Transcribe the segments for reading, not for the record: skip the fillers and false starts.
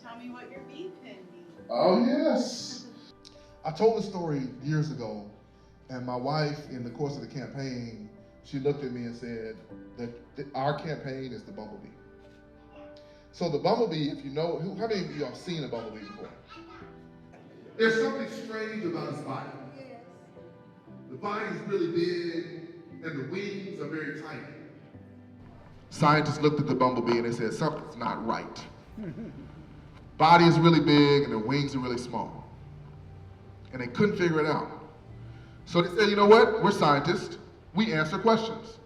Tell me what your bee pin means. Oh, yes. I told this story years ago, and my wife, in the course of the campaign, she looked at me and said that our campaign is the Bumblebee. So the Bumblebee, if you know, how many of you have seen a Bumblebee before? There's something strange about its body. Yes. The body is really big, and the wings are very tiny. Scientists looked at the Bumblebee and they said, something's not right. Body is really big and the wings are really small. And they couldn't figure it out. So they said, you know what? We're scientists. We answer questions.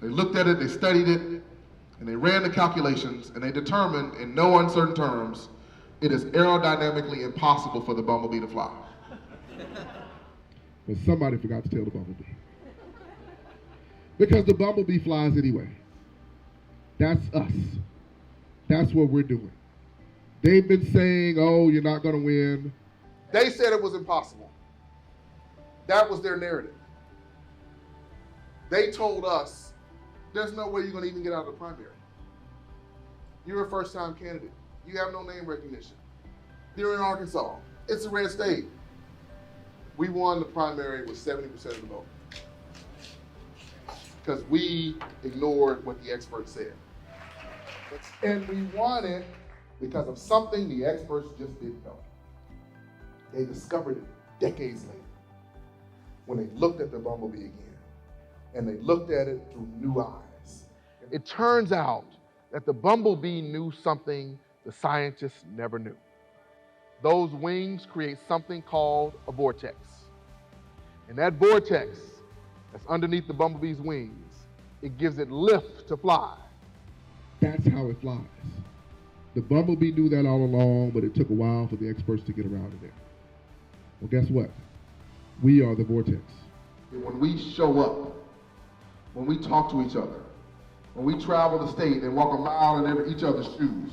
They looked at it, they studied it, and they ran the calculations, and they determined in no uncertain terms, it is aerodynamically impossible for the Bumblebee to fly. But somebody forgot to tell the Bumblebee. Because the Bumblebee flies anyway. That's us. That's what we're doing. They've been saying, oh, you're not going to win. They said it was impossible. That was their narrative. They told us, there's no way you're going to even get out of the primary. You're a first-time candidate. You have no name recognition. You're in Arkansas. It's a red state. We won the primary with 70% of the vote. Because we ignored what the experts said. And we won it because of something the experts just didn't know. They discovered it decades later when they looked at the Bumblebee again. And they looked at it through new eyes. It turns out that the Bumblebee knew something the scientists never knew. Those wings create something called a vortex. And that vortex that's underneath the Bumblebee's wings, it gives it lift to fly. That's how it flies. The Bumblebee knew that all along, but it took a while for the experts to get around to it. Well, guess what? We are the vortex. When we show up, when we talk to each other, when we travel the state and walk a mile in each other's shoes,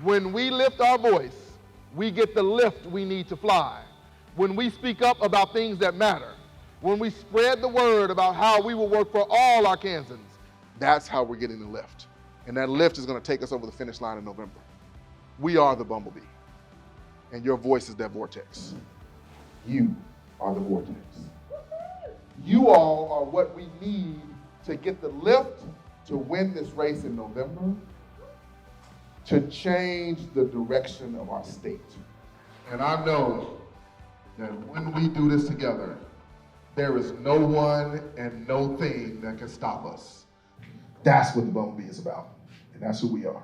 when we lift our voice, we get the lift we need to fly. When we speak up about things that matter, when we spread the word about how we will work for all Arkansans, that's how we're getting the lift. And that lift is going to take us over the finish line in November. We are the Bumblebee, and your voice is that vortex. You are the vortex. You all are what we need to get the lift to win this race in November, to change the direction of our state. And I know that when we do this together, there is no one and no thing that can stop us. That's what the Bumblebee is about, and that's who we are.